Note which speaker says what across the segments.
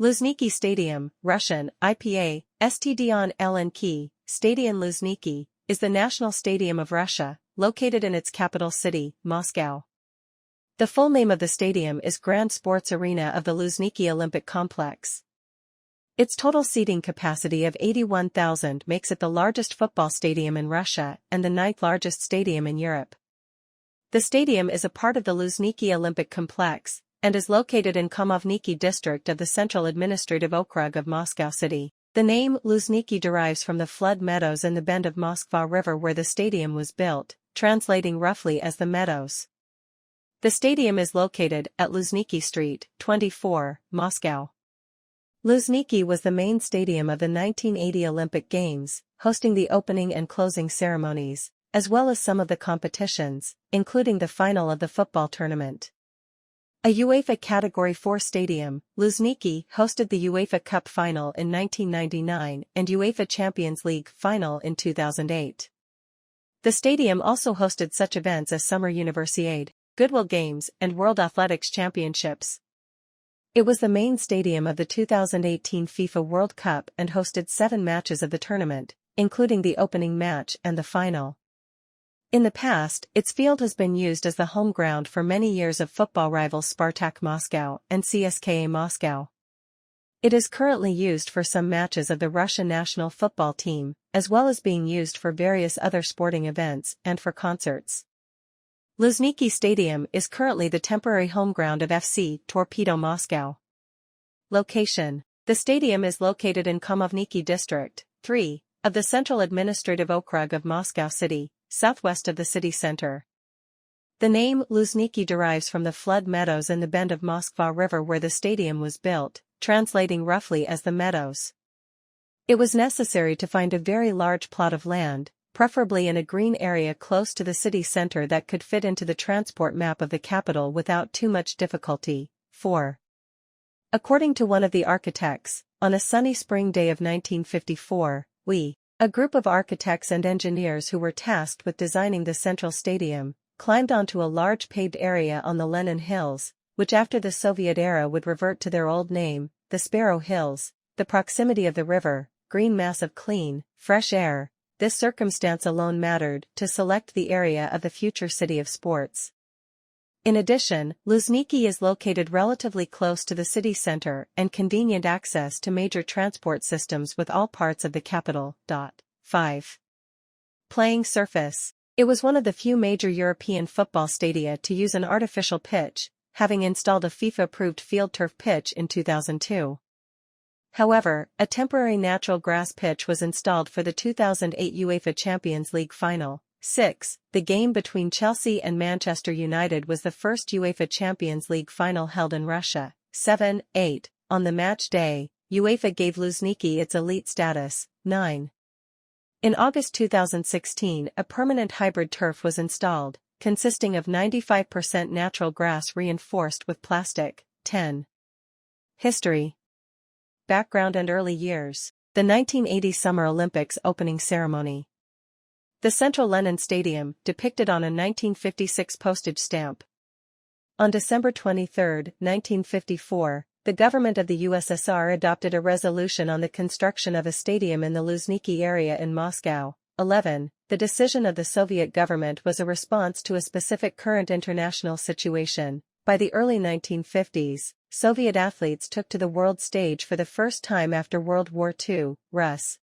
Speaker 1: Luzhniki Stadium, Russian, IPA, Stadion LNK, Stadion Luzhniki, is the national stadium of Russia, located in its capital city, Moscow. The full name of the stadium is Grand Sports Arena of the Luzhniki Olympic Complex. Its total seating capacity of 81,000 makes it the largest football stadium in Russia and the ninth largest stadium in Europe. The stadium is a part of the Luzhniki Olympic Complex, and is located in Khomovniki district of the Central Administrative Okrug of Moscow City. The name Luzhniki derives from the flood meadows in the bend of Moskva River where the stadium was built, translating roughly as the meadows. The stadium is located at Luzhniki Street, 24, Moscow. Luzhniki was the main stadium of the 1980 Olympic Games, hosting the opening and closing ceremonies, as well as some of the competitions, including the final of the football tournament. A UEFA Category 4 stadium, Luzhniki hosted the UEFA Cup final in 1999 and UEFA Champions League final in 2008. The stadium also hosted such events as Summer Universiade, Goodwill Games and World Athletics Championships. It was the main stadium of the 2018 FIFA World Cup and hosted 7 matches of the tournament, including the opening match and the final. In the past, its field has been used as the home ground for many years of football rivals Spartak Moscow and CSKA Moscow. It is currently used for some matches of the Russian national football team, as well as being used for various other sporting events and for concerts. Luzhniki Stadium is currently the temporary home ground of FC Torpedo Moscow. Location: the stadium is located in Khomovniki District, 3, of the Central Administrative Okrug of Moscow City, southwest of the city center. The name Luzhniki derives from the flood meadows in the bend of Moskva River where the stadium was built, translating roughly as the meadows. It was necessary to find a very large plot of land, preferably in a green area close to the city center that could fit into the transport map of the capital without too much difficulty. 4. According to one of the architects, on a sunny spring day of 1954, a group of architects and engineers who were tasked with designing the central stadium, climbed onto a large paved area on the Lenin Hills, which after the Soviet era would revert to their old name, the Sparrow Hills. The proximity of the river, green mass of clean, fresh air, this circumstance alone mattered to select the area of the future city of sports. In addition, Luzhniki is located relatively close to the city center and convenient access to major transport systems with all parts of the capital. 5. Playing surface. It was one of the few major European football stadia to use an artificial pitch, having installed a FIFA-approved field turf pitch in 2002. However, a temporary natural grass pitch was installed for the 2008 UEFA Champions League final. 6. The game between Chelsea and Manchester United was the first UEFA Champions League final held in Russia. 7. 8. On the match day, UEFA gave Luzhniki its elite status. 9. In August 2016, a permanent hybrid turf was installed, consisting of 95% natural grass reinforced with plastic. 10. History. Background and early years. The 1980 Summer Olympics opening ceremony. The Central Lenin Stadium, depicted on a 1956 postage stamp. On December 23, 1954, the government of the USSR adopted a resolution on the construction of a stadium in the Luzhniki area in Moscow. 11. The decision of the Soviet government was a response to a specific current international situation. By the early 1950s, Soviet athletes took to the world stage for the first time after World War II. Rus.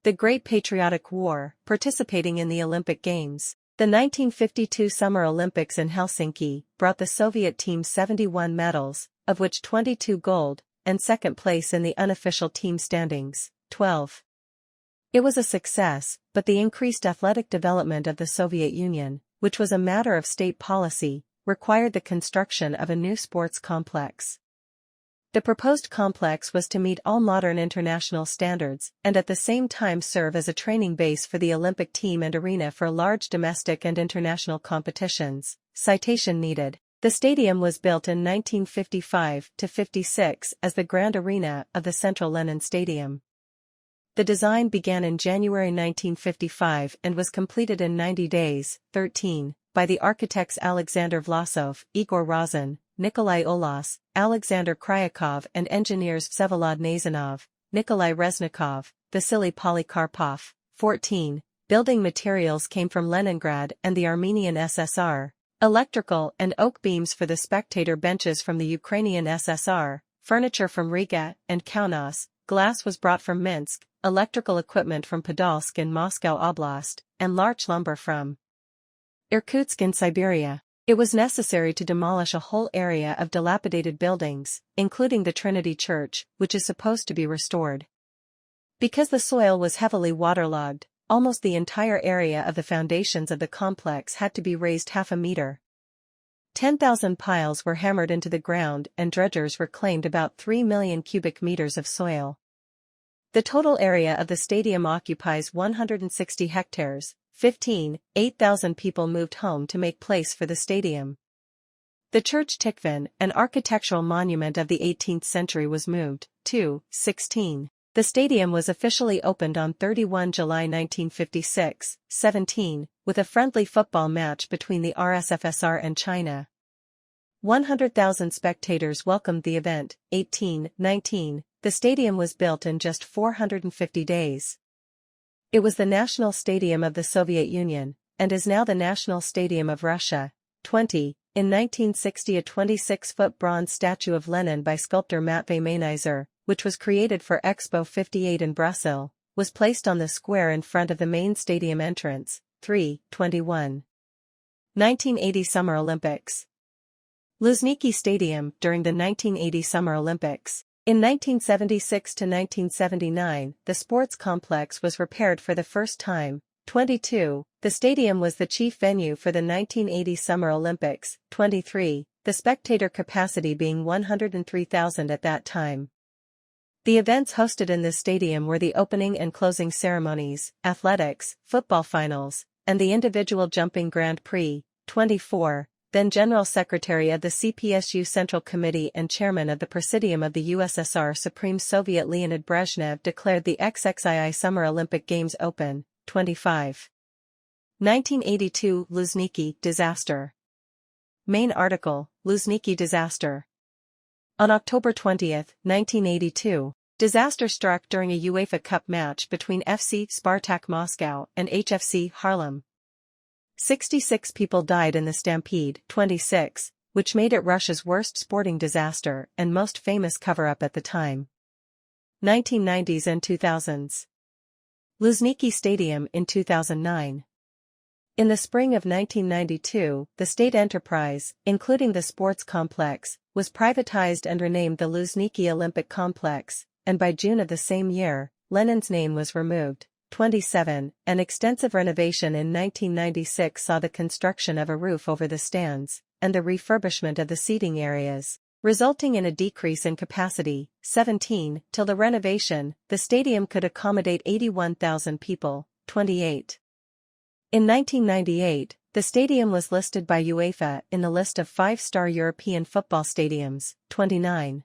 Speaker 1: The Great Patriotic War, participating in the Olympic Games. The 1952 Summer Olympics in Helsinki brought the Soviet team 71 medals, of which 22 gold, and second place in the unofficial team standings. 12. It was a success, but the increased athletic development of the Soviet Union, which was a matter of state policy, required the construction of a new sports complex. The proposed complex was to meet all modern international standards and at the same time serve as a training base for the Olympic team and arena for large domestic and international competitions. Citation needed. The stadium was built in 1955-56 as the Grand Arena of the Central Lenin Stadium. The design began in January 1955 and was completed in 90 days, 13, by the architects Alexander Vlasov, Igor Razin, Nikolai Olas, Alexander Kryakov and engineers Vsevolod Nazanov, Nikolai Reznikov, Vasily Polikarpov. 14. Building materials came from Leningrad and the Armenian SSR. Electrical and oak beams for the spectator benches from the Ukrainian SSR, furniture from Riga and Kaunas, glass was brought from Minsk, electrical equipment from Podolsk in Moscow Oblast, and larch lumber from Irkutsk in Siberia. It was necessary to demolish a whole area of dilapidated buildings, including the Trinity Church, which is supposed to be restored. Because the soil was heavily waterlogged, almost the entire area of the foundations of the complex had to be raised half a meter. 10,000 piles were hammered into the ground and dredgers reclaimed about 3 million cubic meters of soil. The total area of the stadium occupies 160 hectares. 15. 8,000 people moved home to make place for the stadium. The church Tikhvin, an architectural monument of the 18th century, was moved. 2. 16. The stadium was officially opened on 31 July 1956. 17. With a friendly football match between the RSFSR and China. 100,000 spectators welcomed the event. 18. 19. The stadium was built in just 450 days. It was the national stadium of the Soviet Union, and is now the national stadium of Russia. 20. In 1960 a 26-foot bronze statue of Lenin by sculptor Matvei Meynizer, which was created for Expo 58 in Brussels, was placed on the square in front of the main stadium entrance. 3. 21. 1980 Summer Olympics. Luzhniki Stadium during the 1980 Summer Olympics. In 1976 to 1979, the sports complex was repaired for the first time. 22. The stadium was the chief venue for the 1980 Summer Olympics. 23. The spectator capacity being 103,000 at that time. The events hosted in this stadium were the opening and closing ceremonies, athletics, football finals, and the individual jumping Grand Prix. 24. Then General Secretary of the CPSU Central Committee and Chairman of the Presidium of the USSR Supreme Soviet Leonid Brezhnev declared the XXII Summer Olympic Games open. 25. 1982 Luzhniki disaster. Main article, Luzhniki disaster. On October 20, 1982, disaster struck during a UEFA Cup match between FC Spartak Moscow and HFC Harlem. 66 people died in the stampede, 26, which made it Russia's worst sporting disaster and most famous cover-up at the time. 1990s and 2000s. Luzhniki Stadium in 2009. In the spring of 1992, the state enterprise, including the sports complex, was privatized and renamed the Luzhniki Olympic Complex, and by June of the same year, Lenin's name was removed. 27. An extensive renovation in 1996 saw the construction of a roof over the stands, and the refurbishment of the seating areas, resulting in a decrease in capacity. 17. Till the renovation, the stadium could accommodate 81,000 people. 28. In 1998, the stadium was listed by UEFA in the list of 5-star European football stadiums. 29.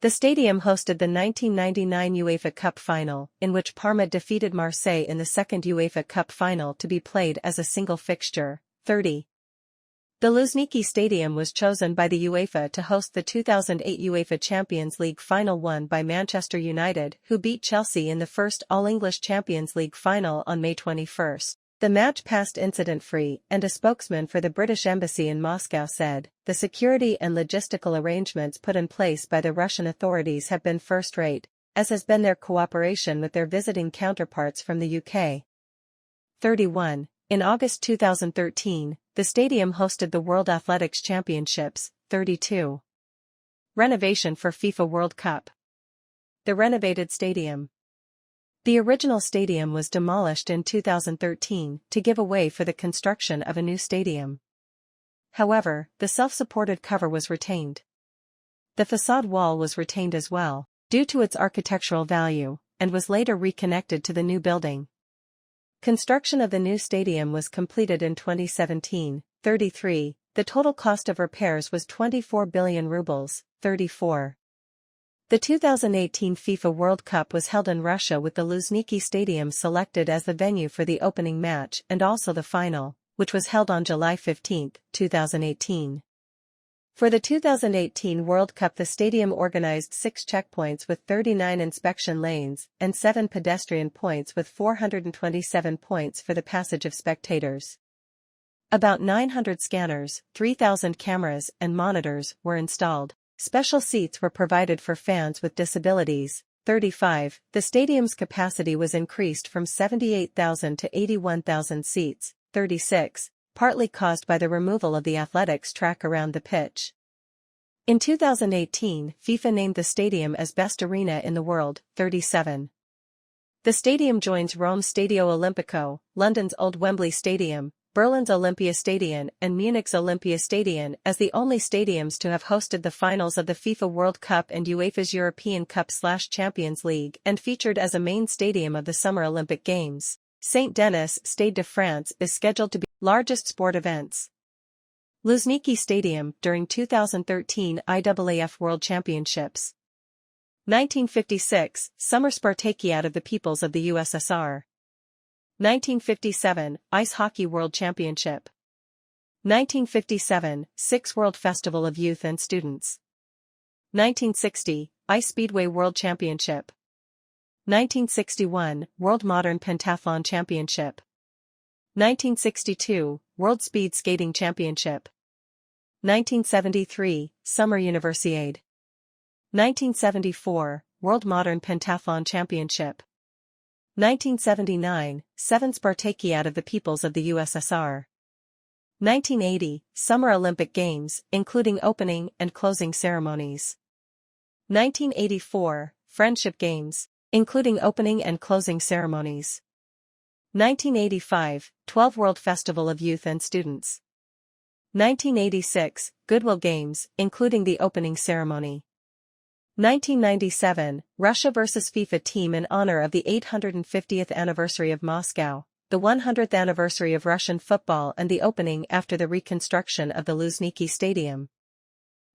Speaker 1: The stadium hosted the 1999 UEFA Cup final, in which Parma defeated Marseille in the second UEFA Cup final to be played as a single fixture. 30. The Luzhniki Stadium was chosen by the UEFA to host the 2008 UEFA Champions League final won by Manchester United, who beat Chelsea in the first All-English Champions League final on May 21. The match passed incident-free, and a spokesman for the British Embassy in Moscow said, "The security and logistical arrangements put in place by the Russian authorities have been first-rate, as has been their cooperation with their visiting counterparts from the UK." 31. In August 2013, the stadium hosted the World Athletics Championships. 32. Renovation for FIFA World Cup. The renovated stadium. The original stadium was demolished in 2013 to give way for the construction of a new stadium. However, the self-supported cover was retained. The facade wall was retained as well, due to its architectural value, and was later reconnected to the new building. Construction of the new stadium was completed in 2017. 33. The total cost of repairs was 24 billion rubles. 34. The 2018 FIFA World Cup was held in Russia with the Luzhniki Stadium selected as the venue for the opening match and also the final, which was held on July 15, 2018. For the 2018 World Cup, the stadium organized 6 checkpoints with 39 inspection lanes and 7 pedestrian points with 427 points for the passage of spectators. About 900 scanners, 3,000 cameras and monitors were installed. Special seats were provided for fans with disabilities. 35. The stadium's capacity was increased from 78,000 to 81,000 seats. 36. Partly caused by the removal of the athletics track around the pitch. In 2018, FIFA named the stadium as Best Arena in the World. 37. The stadium joins Rome's Stadio Olimpico, London's Old Wembley Stadium, Berlin's Olympiastadion and Munich's Olympiastadion as the only stadiums to have hosted the finals of the FIFA World Cup and UEFA's European Cup/Champions League and featured as a main stadium of the Summer Olympic Games. St. Denis, Stade de France is scheduled to be largest sport events. Luzhniki Stadium during 2013 IAAF World Championships. 1956 Summer Spartakiad of the Peoples of the USSR. 1957 Ice Hockey World Championship. 1957 Six World Festival of Youth and Students. 1960 Ice Speedway World Championship. 1961 World Modern Pentathlon Championship. 1962 World Speed Skating Championship. 1973 Summer Universiade. 1974 World Modern Pentathlon Championship. 1979 Seven Spartakiad of the Peoples of the USSR. 1980 Summer Olympic Games, including opening and closing ceremonies. 1984 Friendship Games, including opening and closing ceremonies. 1985 12 World Festival of Youth and Students. 1986 Goodwill Games, including the opening ceremony. 1997 Russia vs. FIFA team in honor of the 850th anniversary of Moscow, the 100th anniversary of Russian football and the opening after the reconstruction of the Luzhniki Stadium.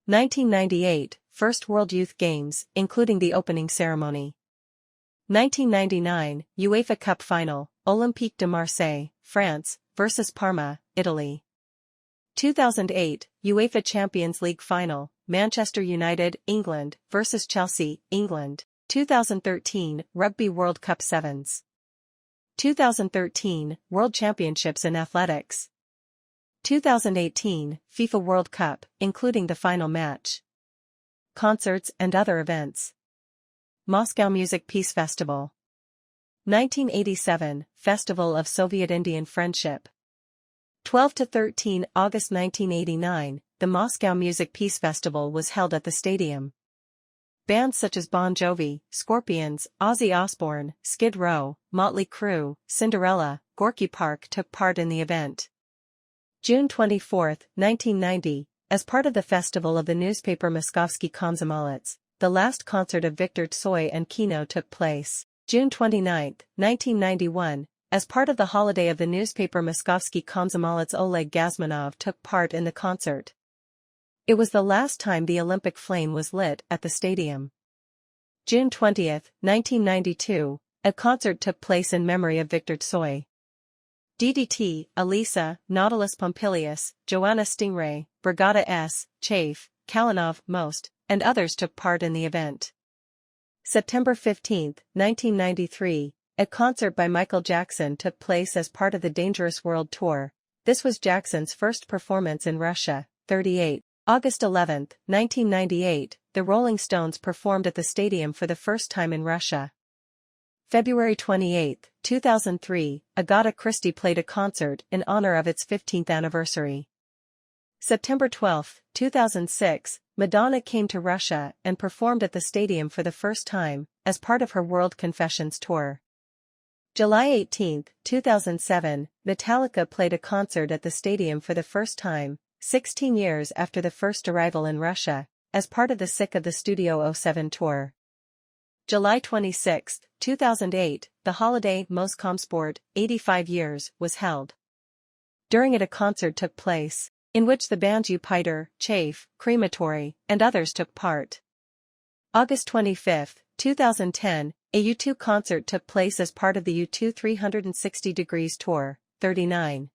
Speaker 1: 1998 First World Youth Games, including the opening ceremony. 1999 UEFA Cup Final, Olympique de Marseille, France, vs. Parma, Italy. 2008 UEFA Champions League Final, Manchester United, England, vs. Chelsea, England. 2013 Rugby World Cup Sevens. 2013 World Championships in Athletics. 2018 FIFA World Cup, including the final match. Concerts and other events. Moscow Music Peace Festival. 1987 Festival of Soviet-Indian Friendship. 12 to 13 August 1989, the Moscow Music Peace Festival was held at the stadium. Bands such as Bon Jovi, Scorpions, Ozzy Osbourne, Skid Row, Motley Crue, Cinderella, Gorky Park took part in the event. June 24, 1990, as part of the festival of the newspaper Moskovsky Komsomolets, the last concert of Viktor Tsoi and Kino took place. June 29, 1991, as part of the holiday of the newspaper Moskovsky Komsomolets, Oleg Gazmanov took part in the concert. It was the last time the Olympic flame was lit at the stadium. June 20, 1992, a concert took place in memory of Viktor Tsoi. DDT, Elisa, Nautilus Pompilius, Joanna Stingray, Brigada S, Chafe, Kalinov, Most, and others took part in the event. September 15, 1993, a concert by Michael Jackson took place as part of the Dangerous World Tour. This was Jackson's first performance in Russia. 38. August 11, 1998, the Rolling Stones performed at the stadium for the first time in Russia. February 28, 2003, Agatha Christie played a concert in honor of its 15th anniversary. September 12, 2006, Madonna came to Russia and performed at the stadium for the first time, as part of her World Confessions tour. July 18, 2007, Metallica played a concert at the stadium for the first time, 16 years after the first arrival in Russia, as part of the Sick of the Studio 07 tour. July 26, 2008, the holiday Moskomsport, 85 years, was held. During it a concert took place, in which the bands Jupiter, Chafe, Crematory, and others took part. August 25, 2010, a U2 concert took place as part of the U2 360 Degrees Tour, 39.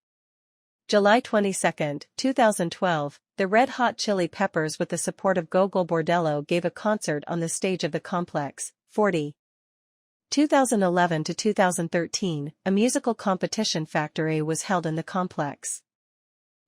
Speaker 1: July 22, 2012, the Red Hot Chili Peppers with the support of Gogol Bordello gave a concert on the stage of the complex. 2011 to 2013, a musical competition Factory was held in the complex.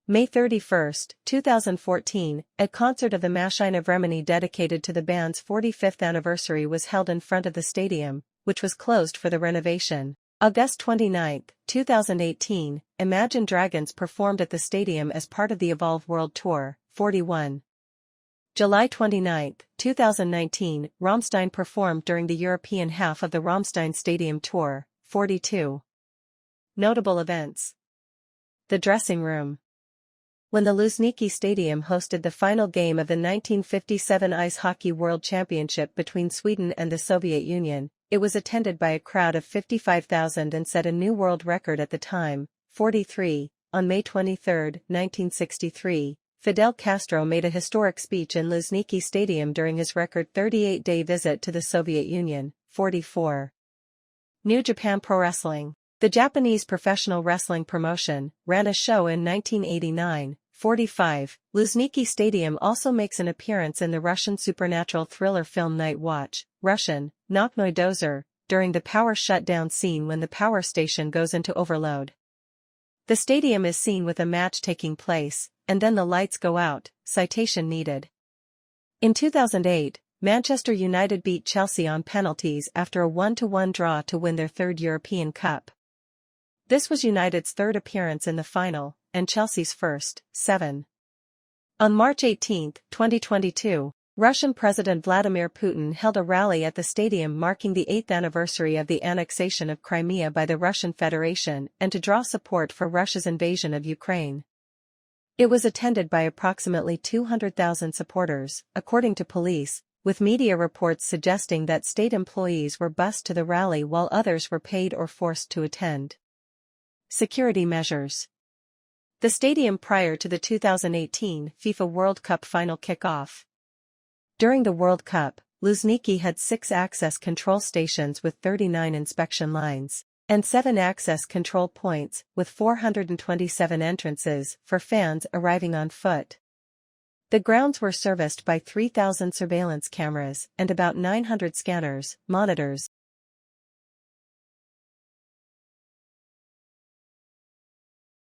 Speaker 1: May 31, 2014, a concert of the Maschine of Remini dedicated to the band's 45th anniversary was held in front of the stadium, which was closed for the renovation. August 29, 2018, Imagine Dragons performed at the stadium as part of the Evolve World Tour. 41. July 29, 2019, Rammstein performed during the European half of the Rammstein Stadium Tour. 42. Notable events. The dressing room. When the Luzhniki Stadium hosted the final game of the 1957 Ice Hockey World Championship between Sweden and the Soviet Union, it was attended by a crowd of 55,000 and set a new world record at the time. 43. On May 23, 1963, Fidel Castro made a historic speech in Luzhniki Stadium during his record 38-day visit to the Soviet Union. 44. New Japan Pro Wrestling. The Japanese professional wrestling promotion ran a show in 1989. 45. Luzhniki Stadium also makes an appearance in the Russian supernatural thriller film Night Watch, Russian, Noknoy Dozor, during the power shutdown scene when the power station goes into overload. The stadium is seen with a match taking place, and then the lights go out, citation needed. In 2008, Manchester United beat Chelsea on penalties after a 1-1 draw to win their third European Cup. This was United's third appearance in the final, and Chelsea's first. 7. On March 18, 2022, Russian President Vladimir Putin held a rally at the stadium marking the 8th anniversary of the annexation of Crimea by the Russian Federation and to draw support for Russia's invasion of Ukraine. It was attended by approximately 200,000 supporters, according to police, with media reports suggesting that state employees were bused to the rally while others were paid or forced to attend. Security measures. The stadium prior to the 2018 FIFA World Cup final kickoff. During the World Cup, Luzhniki had 6 access control stations with 39 inspection lines, and 7 access control points with 427 entrances for fans arriving on foot. The grounds were serviced by 3,000 surveillance cameras and about 900 scanners, monitors,